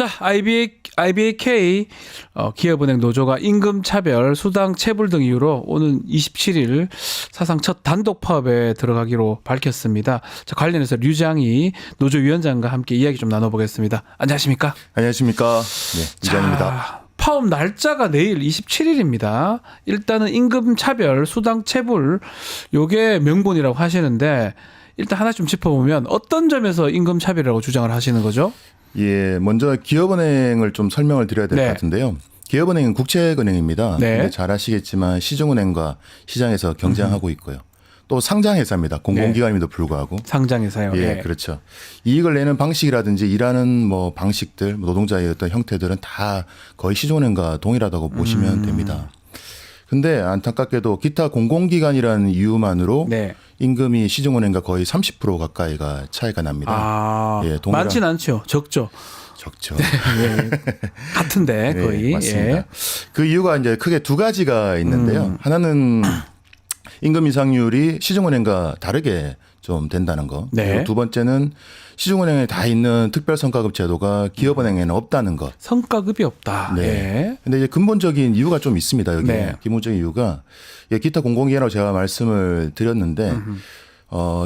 자, IBK 기업은행 노조가 임금 차별, 수당 체불 등 이유로 오는 27일 사상 첫 단독 파업에 들어가기로 밝혔습니다. 자, 관련해서 류장희 노조위원장과 함께 이야기 좀 나눠보겠습니다. 안녕하십니까? 안녕하십니까? 네, 이장입니다. 파업 날짜가 내일 27일입니다. 일단은 임금 차별, 수당 체불 요게 명분이라고 하시는데 일단 하나 좀 짚어보면 어떤 점에서 임금 차별이라고 주장을 하시는 거죠? 예, 먼저 기업은행을 좀 설명을 드려야 될 것 같은데요. 기업은행은 국책은행입니다. 네. 근데 잘 아시겠지만 시중은행과 시장에서 경쟁하고 있고요. 또 상장회사입니다. 공공기관임에도 불구하고. 상장회사요. 예, 네. 그렇죠. 이익을 내는 방식이라든지 일하는 뭐 방식들, 노동자의 어떤 형태들은 다 거의 시중은행과 동일하다고 보시면 됩니다. 근데 안타깝게도 기타 공공기관이라는 이유만으로 네. 임금이 시중은행과 거의 30% 가까이가 차이가 납니다. 아, 예, 많진 않죠. 적죠. 적죠. 예. 같은데 네, 거의. 맞습니다. 예. 그 이유가 이제 크게 두 가지가 있는데요. 하나는 임금 인상률이 시중은행과 다르게 좀 된다는 거. 네. 그리고 두 번째는 시중은행에 다 있는 특별성과급 제도가 기업은행에는 없다는 것. 성과급이 없다. 네. 예. 근데 이제 근본적인 이유가 좀 있습니다. 여기 네. 기본적인 이유가 기타 공공기관이라고 제가 말씀을 드렸는데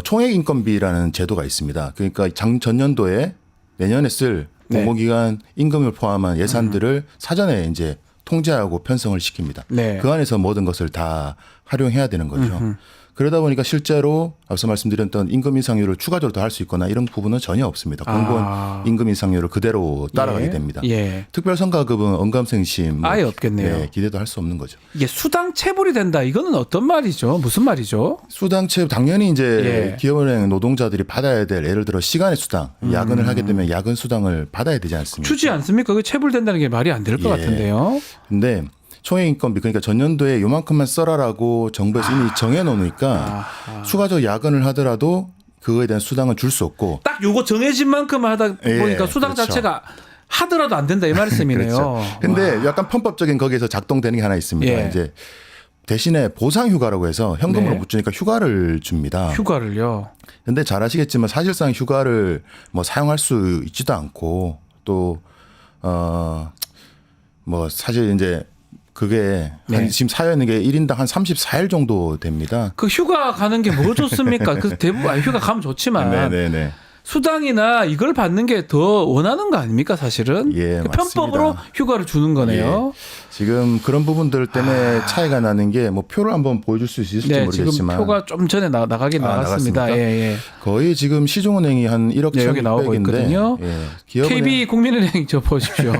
총액인건비라는 제도가 있습니다. 그러니까 전년도에 내년에 쓸 네. 공공기관 임금을 포함한 예산들을 사전에 이제 통제하고 편성을 시킵니다. 네. 그 안에서 모든 것을 다 활용해야 되는 거죠. 그러다 보니까 실제로 앞서 말씀드렸던 임금 인상률을 추가적으로 더 할 수 있거나 이런 부분은 전혀 없습니다. 공무원 임금 인상률을 그대로 따라가게 됩니다. 예. 특별성과급은 언감생심 아예 없겠네요. 네, 기대도 할 수 없는 거죠. 이게 수당 체불이 된다. 이거는 어떤 말이죠? 무슨 말이죠? 수당체 당연히 이제 예. 기업은행 노동자들이 받아야 될 예를 들어 시간의 수당, 야근을 하게 되면 야근 수당을 받아야 되지 않습니까? 주지 않습니까? 그 체불된다는 게 말이 안 될 것 예. 같은데요. 근데 총액인건비 그러니까 전년도에 요만큼만 써라라고 정부에서 이미 정해놓으니까 추가적 야근을 하더라도 그거에 대한 수당은 줄 수 없고 딱 요거 정해진 만큼 하다 보니까 예, 수당 그렇죠. 자체가 하더라도 안 된다 이 말씀이네요. 그렇죠. 근데 약간 편법적인 거기에서 작동되는 게 하나 있습니다. 예. 이제 대신에 보상휴가라고 해서 현금으로 네. 못 주니까 휴가를 줍니다. 휴가를요. 근데 잘 아시겠지만 사실상 휴가를 뭐 사용할 수 있지도 않고 또 뭐 사실 이제 그게 네. 지금 사여 있는 게 1인당 한 34일 정도 됩니다. 그 휴가 가는 게 뭐 좋습니까? 그 대부분 휴가 가면 좋지만 네네네. 수당이나 이걸 받는 게 더 원하는 거 아닙니까 사실은? 예, 그 편법으로 맞습니다. 휴가를 주는 거네요. 지금 그런 부분들 때문에 차이가 나는 게 뭐 표를 한번 보여줄 수 있을지 네, 모르겠지만 지금 표가 좀 전에 나가긴 나갔습니다. 나갔습니까? 예, 예. 거의 지금 시중은행이 한 1억 네, 여기 나오고 1,600인데 있거든요. KB 국민은행 저 보십시오.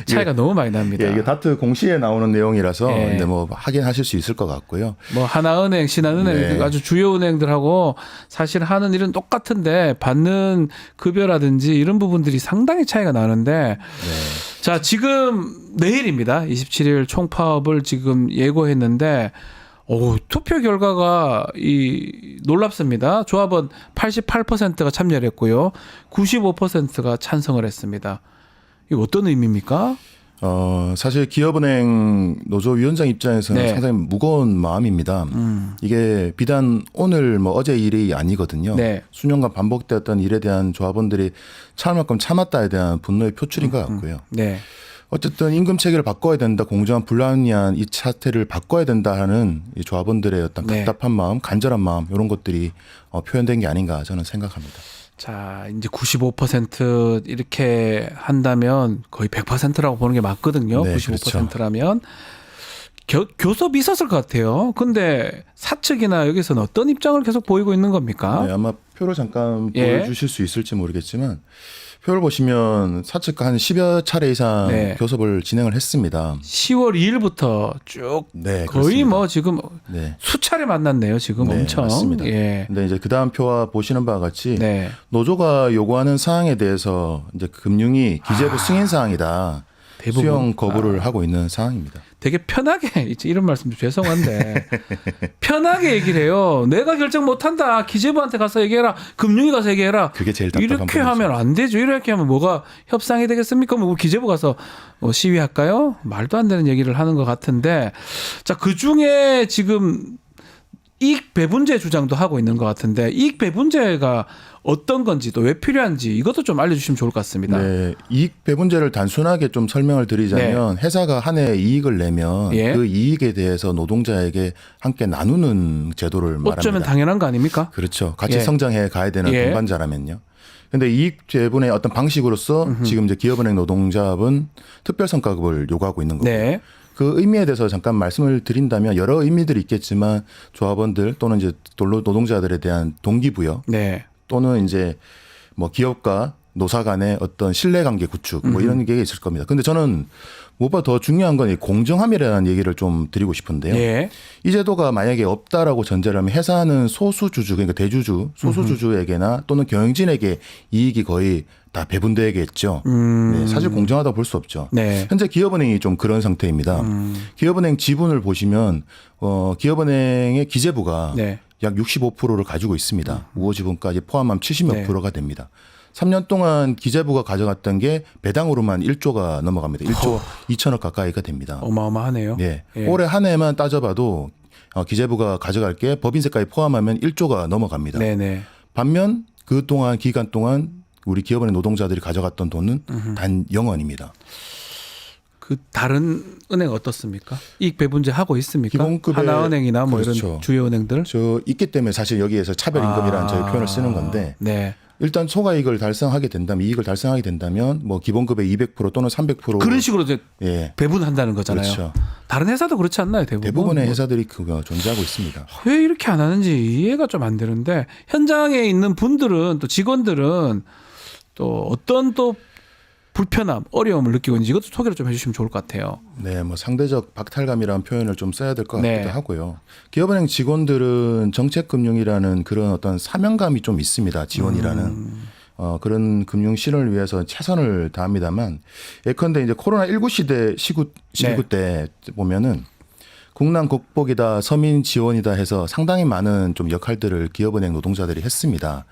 차이가 너무 많이 납니다. 예, 이게 다트 공시에 나오는 내용이라서 예. 근데 뭐 확인하실 수 있을 것 같고요. 뭐 하나은행, 신한은행 네. 아주 주요 은행들하고 사실 하는 일은 똑같은데 받는 급여라든지 이런 부분들이 상당히 차이가 나는데 자 지금 내일입니다. 27일 총파업을 지금 예고했는데 투표 결과가 놀랍습니다. 조합원 88%가 참여를 했고요. 95%가 찬성을 했습니다. 이거 어떤 의미입니까? 사실 기업은행 노조위원장 입장에서는 네. 상당히 무거운 마음입니다. 이게 비단 오늘 뭐 어제 일이 아니거든요. 네. 수년간 반복되었던 일에 대한 조합원들이 참을 만큼 참았다에 대한 분노의 표출인 것 같고요. 네. 어쨌든 임금 체계를 바꿔야 된다, 공정한 불합리한 이 사태를 바꿔야 된다 하는 이 조합원들의 어떤 네. 답답한 마음, 간절한 마음 이런 것들이 표현된 게 아닌가 저는 생각합니다. 자, 이제 95% 이렇게 한다면 거의 100%라고 보는 게 맞거든요. 네, 95%라면. 교섭이 있었을 것 같아요. 근데 사측이나 여기서는 어떤 입장을 계속 보이고 있는 겁니까? 네, 아마 표를 잠깐 예. 보여주실 수 있을지 모르겠지만 표를 보시면 사측과 한 10여 차례 이상 네. 교섭을 진행을 했습니다. 10월 2일부터 쭉 네, 거의 그렇습니다. 뭐 지금 네. 수차례 만났네요. 지금 네, 엄청. 맞습니다. 예. 근데 이제 그 다음 표와 보시는 바와 같이 네. 노조가 요구하는 사항에 대해서 이제 금융위 기재부 승인 사항이다. 대부분. 수용 거부를 하고 있는 상황입니다. 되게 편하게 이제 이런 말씀도 죄송한데 편하게 얘기를 해요. 내가 결정 못한다. 기재부한테 가서 얘기해라. 금융위 가서 얘기해라. 그게 제일 답답한 이렇게 부분이죠. 하면 안 되죠. 이렇게 하면 뭐가 협상이 되겠습니까? 뭐 기재부 가서 시위할까요? 말도 안 되는 얘기를 하는 것 같은데 자, 그중에 지금 이익 배분제 주장도 하고 있는 것 같은데 이익 배분제가 어떤 건지 또 왜 필요한지 이것도 좀 알려주시면 좋을 것 같습니다. 네, 이익 배분제를 단순하게 좀 설명을 드리자면 회사가 한 해 이익을 내면 예. 그 이익에 대해서 노동자에게 함께 나누는 제도를 말합니다. 어쩌면 당연한 거 아닙니까? 그렇죠. 같이 예. 성장해 가야 되는 예. 동반자라면요. 근데 이익 배분의 어떤 방식으로서 지금 이제 기업은행 노동자합은 특별성과급을 요구하고 있는 거고. 네. 그 의미에 대해서 잠깐 말씀을 드린다면 여러 의미들이 있겠지만 조합원들 또는 이제 노동자들에 대한 동기부여 네. 또는 이제 뭐 기업과 노사 간의 어떤 신뢰관계 구축 뭐 이런 게 있을 겁니다. 근데 저는 무엇보다 더 중요한 건 이 공정함이라는 얘기를 좀 드리고 싶은데요. 예. 이 제도가 만약에 없다라고 전제를 하면 회사는 소수주주 그러니까 대주주 소수주주에게나 또는 경영진에게 이익이 거의 다 배분되겠죠. 네, 사실 공정하다 볼 수 없죠. 네. 현재 기업은행이 좀 그런 상태입니다. 기업은행 지분을 보시면 기업은행의 기재부가 네. 약 65%를 가지고 있습니다. 우호 지분까지 포함하면 70몇 네. 프로가 됩니다. 3년 동안 기재부가 가져갔던 게 배당으로만 1조가 넘어갑니다. 1조 2천억 가까이가 됩니다. 어마어마하네요. 예. 예. 올해 한 해만 따져봐도 기재부가 가져갈 게 법인세까지 포함하면 1조가 넘어갑니다. 네네. 반면 그 동안 기간 동안 우리 기업은행 노동자들이 가져갔던 돈은 단 0원입니다. 그 다른 은행 어떻습니까? 이익 배분제 하고 있습니까? 기본급의- 하나은행이나 뭐 그렇죠. 이런 주요 은행들. 저 있기 때문에 사실 여기에서 차별임금이라는 저희 표현을 쓰는 건데 네. 일단 소가이익을 달성하게 된다면 이익을 달성하게 된다면 뭐 기본급의 200% 또는 300% 그런 식으로 이제 예. 배분한다는 거잖아요. 그렇죠. 다른 회사도 그렇지 않나요? 대부분의 회사들이 그거 존재하고 있습니다. 왜 이렇게 안 하는지 이해가 좀 안 되는데 현장에 있는 분들은 또 직원들은 또 어떤 또 불편함, 어려움을 느끼고 있는지 이것도 소개를 좀 해주시면 좋을 것 같아요. 네, 뭐 상대적 박탈감이라는 표현을 좀 써야 될 것 같기도 네. 하고요. 기업은행 직원들은 정책금융이라는 그런 어떤 사명감이 좀 있습니다. 지원이라는 그런 금융 실현을 위해서 최선을 다합니다만 예컨대 이제 코로나19 시구 때 보면은 국난 극복이다, 서민 지원이다 해서 상당히 많은 좀 역할들을 기업은행 노동자들이 했습니다.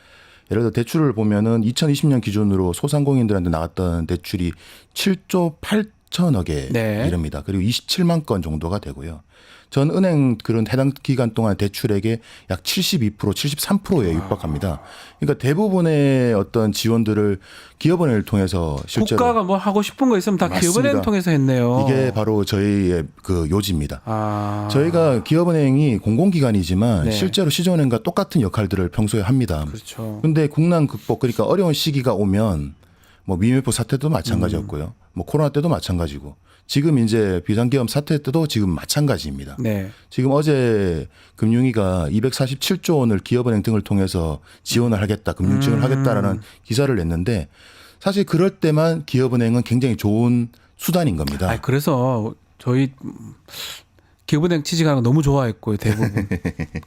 예를 들어 대출을 보면은 2020년 기준으로 소상공인들한테 나갔던 대출이 7조 8천억에 네. 이릅니다. 그리고 27만 건 정도가 되고요. 전 은행 그런 해당 기간 동안 대출액의 약 72%, 73%에 육박합니다. 그러니까 대부분의 어떤 지원들을 기업은행을 통해서 실제로 국가가 뭐 하고 싶은 거 있으면 다 맞습니다. 기업은행 통해서 했네요. 이게 바로 저희의 그 요지입니다. 아. 저희가 기업은행이 공공기관이지만 네. 실제로 시중은행과 똑같은 역할들을 평소에 합니다. 그렇죠. 근데 국난 극복 그러니까 어려운 시기가 오면 뭐 미메프 사태 도 마찬가지였고요. 뭐 코로나 때도 마찬가지고 지금 이제 비상기업 사태 때도 지금 마찬가지입니다. 네. 지금 어제 금융위가 247조 원을 기업은행 등을 통해서 지원을 하겠다, 금융 지원을 하겠다라는 기사를 냈는데 사실 그럴 때만 기업은행은 굉장히 좋은 수단인 겁니다. 아, 그래서 저희 기업은행 취직하는 거 너무 좋아했고요, 대부분.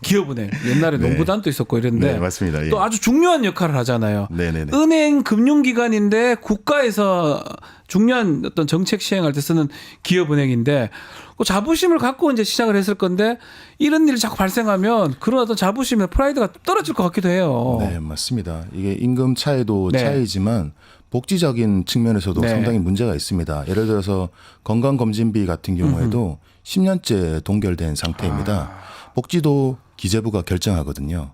기업은행. 옛날에 네. 농구단도 있었고 이랬는데 네, 맞습니다. 예. 또 아주 중요한 역할을 하잖아요. 네네네. 은행 금융기관인데 국가에서 중요한 어떤 정책 시행할 때 쓰는 기업은행인데 그 자부심을 갖고 이제 시작을 했을 건데 이런 일이 자꾸 발생하면 그런 어떤 자부심이나 프라이드가 떨어질 것 같기도 해요. 네, 맞습니다. 이게 임금 차이도 네. 차이지만 복지적인 측면에서도 네. 상당히 문제가 있습니다. 예를 들어서 건강검진비 같은 경우에도 10년째 동결된 상태입니다. 복지도 기재부가 결정하거든요.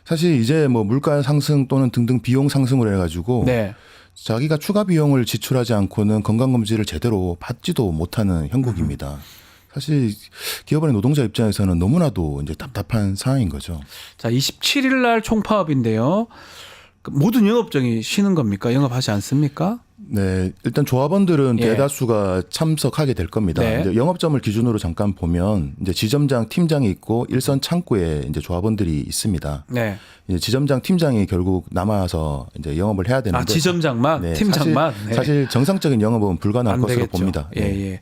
사실 이제 뭐 물가 상승 또는 등등 비용 상승을 해가지고 네. 자기가 추가 비용을 지출하지 않고는 건강검진을 제대로 받지도 못하는 형국입니다. 사실 기업의 노동자 입장에서는 너무나도 이제 답답한 상황인 거죠. 자, 27일 날 총파업인데요. 모든 영업장이 쉬는 겁니까? 영업하지 않습니까? 네, 일단 조합원들은 예. 대다수가 참석하게 될 겁니다. 네. 이제 영업점을 기준으로 잠깐 보면 이제 지점장 팀장이 있고 일선 창구에 이제 조합원들이 있습니다. 네. 이제 지점장 팀장이 결국 남아서 이제 영업을 해야 되는데 아, 지점장만, 네, 팀장만. 사실 정상적인 영업은 불가능할 안 것으로 되겠죠. 봅니다. 예, 네. 예.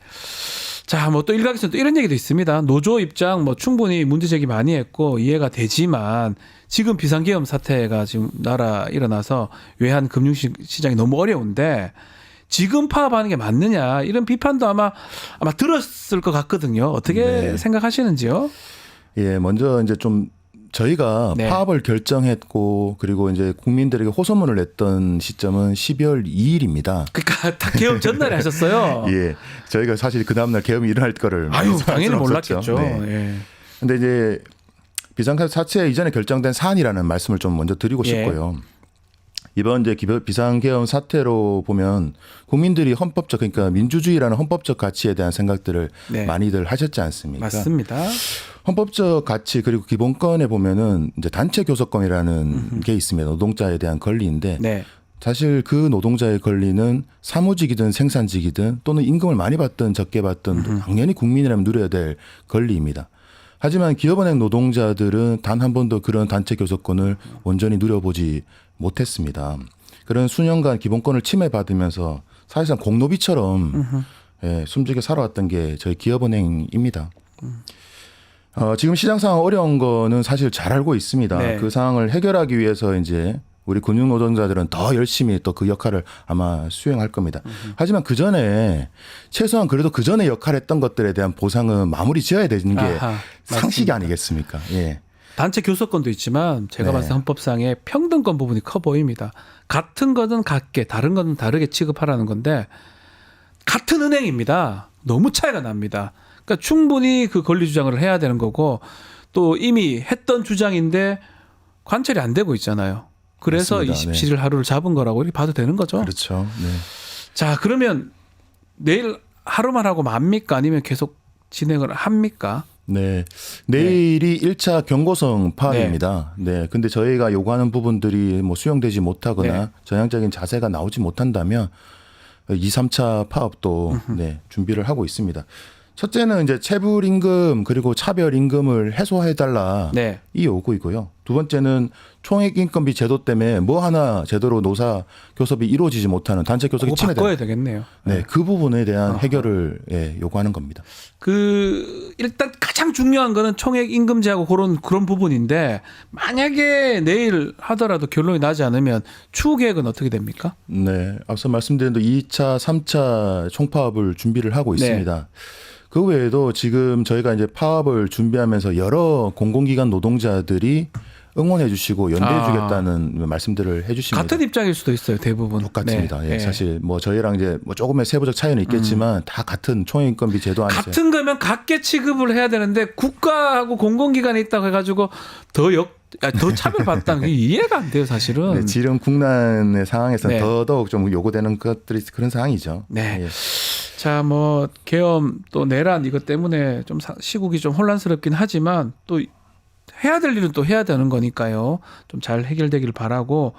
자, 뭐 또 일각에서 또 이런 얘기도 있습니다. 노조 입장 뭐 충분히 문제 제기 많이 했고 이해가 되지만 지금 비상계엄 사태가 지금 나라 일어나서 외환 금융시장이 너무 어려운데 지금 파업하는 게 맞느냐 이런 비판도 아마 들었을 것 같거든요. 어떻게 네. 생각하시는지요? 예, 먼저 이제 좀 저희가 네. 파업을 결정했고 그리고 이제 국민들에게 호소문을 냈던 시점은 12월 2일입니다. 그러니까 다 개엄 전날에 하셨어요. 예, 저희가 사실 그 다음날 계엄이 일어날 거를 아유, 예상할 당연히 수는 몰랐겠죠. 없었죠. 네. 예. 근데 이제 비상사태 이전에 결정된 사안이라는 말씀을 좀 먼저 드리고 예. 싶고요. 이번 이제 비상계엄 사태로 보면 국민들이 헌법적 그러니까 민주주의라는 헌법적 가치에 대한 생각들을 네. 많이들 하셨지 않습니까? 맞습니다. 헌법적 가치 그리고 기본권에 보면은 이제 단체 교섭권이라는 게 있습니다. 노동자에 대한 권리인데 네. 사실 그 노동자의 권리는 사무직이든 생산직이든 또는 임금을 많이 받든 적게 받든 당연히 국민이라면 누려야 될 권리입니다. 하지만 기업은행 노동자들은 단 한 번도 그런 단체 교섭권을 온전히 누려보지 못했습니다. 그런 수년간 기본권을 침해받으면서 사실상 공노비처럼 숨죽여 살아왔던 게 저희 기업은행입니다. 지금 시장 상황 어려운 거는 사실 잘 알고 있습니다. 네. 그 상황을 해결하기 위해서 이제 우리 근육 노동자들은 더 열심히 또 그 역할을 아마 수행할 겁니다. 하지만 그 전에 최소한 그래도 그 전에 역할했던 것들에 대한 보상은 마무리 지어야 되는 게 아하, 상식이 맞습니다. 아니겠습니까? 예. 단체 교섭권도 있지만 제가 네. 봤을 때 헌법상의 평등권 부분이 커 보입니다. 같은 거는 같게 다른 거는 다르게 취급하라는 건데 같은 은행입니다. 너무 차이가 납니다. 그러니까 충분히 그 권리 주장을 해야 되는 거고 또 이미 했던 주장인데 관철이 안 되고 있잖아요. 그래서 맞습니다. 27일 하루를 잡은 거라고 이렇게 봐도 되는 거죠. 그렇죠. 네. 자, 그러면 내일 하루만 하고 맙니까? 아니면 계속 진행을 합니까? 네. 내일이 1차 경고성 파업입니다. 네. 근데 저희가 요구하는 부분들이 뭐 수용되지 못하거나 네. 전향적인 자세가 나오지 못한다면 2, 3차 파업도 네, 준비를 하고 있습니다. 첫째는 이제 체불임금 그리고 차별임금을 해소해달라 네. 이 요구이고요. 두 번째는 총액인건비 제도 때문에 뭐 하나 제대로 노사 교섭이 이루어지지 못하는 단체 교섭이 그거 침해되는 바꿔야 되겠네요. 네, 그 부분에 대한 해결을 예, 요구하는 겁니다. 그 일단 가장 중요한 거는 총액 임금제하고 그런 부분인데 만약에 내일 하더라도 결론이 나지 않으면 추후 계획은 어떻게 됩니까? 네, 앞서 말씀드린 대로 2차, 3차 총파업을 준비를 하고 네. 있습니다. 그 외에도 지금 저희가 이제 파업을 준비하면서 여러 공공기관 노동자들이 응원해 주시고 연대해 주겠다는 말씀들을 해 주십니다. 같은 입장일 수도 있어요, 대부분. 똑같습니다. 네. 예, 네. 사실 뭐 저희랑 이제 뭐 조금의 세부적 차이는 있겠지만 다 같은 총액인건비 제도 안에서 같은 거면 같게 취급을 해야 되는데 국가하고 공공기관에 있다고 해가지고 더 차별받다는 게 이해가 안 돼요, 사실은. 네, 지금 국난의 상황에서는 네. 더더욱 좀 요구되는 것들이 그런 상황이죠. 네. 예. 자, 뭐 계엄 또 내란 이것 때문에 좀 시국이 좀 혼란스럽긴 하지만 또 해야 될 일은 또 해야 되는 거니까요. 좀 잘 해결되기를 바라고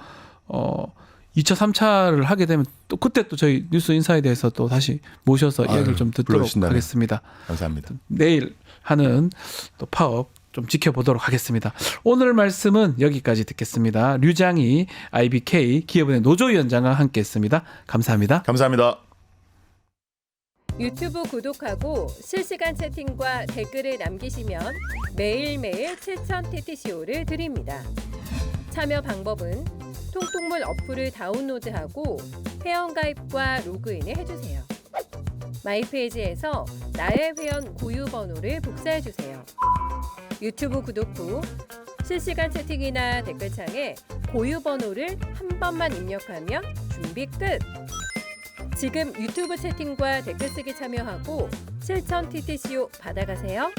2차, 3차를 하게 되면 또 그때 또 저희 뉴스 인사에 대해서 또 다시 모셔서 이야기를 좀 듣도록 불러주신다면. 하겠습니다. 감사합니다. 내일 하는 또 파업 좀 지켜보도록 하겠습니다. 오늘 말씀은 여기까지 듣겠습니다. 류장희 IBK 기업은행 노조위원장과 함께했습니다. 감사합니다. 감사합니다. 유튜브 구독하고 실시간 채팅과 댓글을 남기시면 매일매일 7,000TTCO를 드립니다. 참여 방법은 통통물 어플을 다운로드하고 회원가입과 로그인을 해주세요. 마이페이지에서 나의 회원 고유 번호를 복사해주세요. 유튜브 구독 후 실시간 채팅이나 댓글창에 고유 번호를 한 번만 입력하면 준비 끝! 지금 유튜브 채팅과 댓글 쓰기 참여하고 7,000TTCO 받아가세요.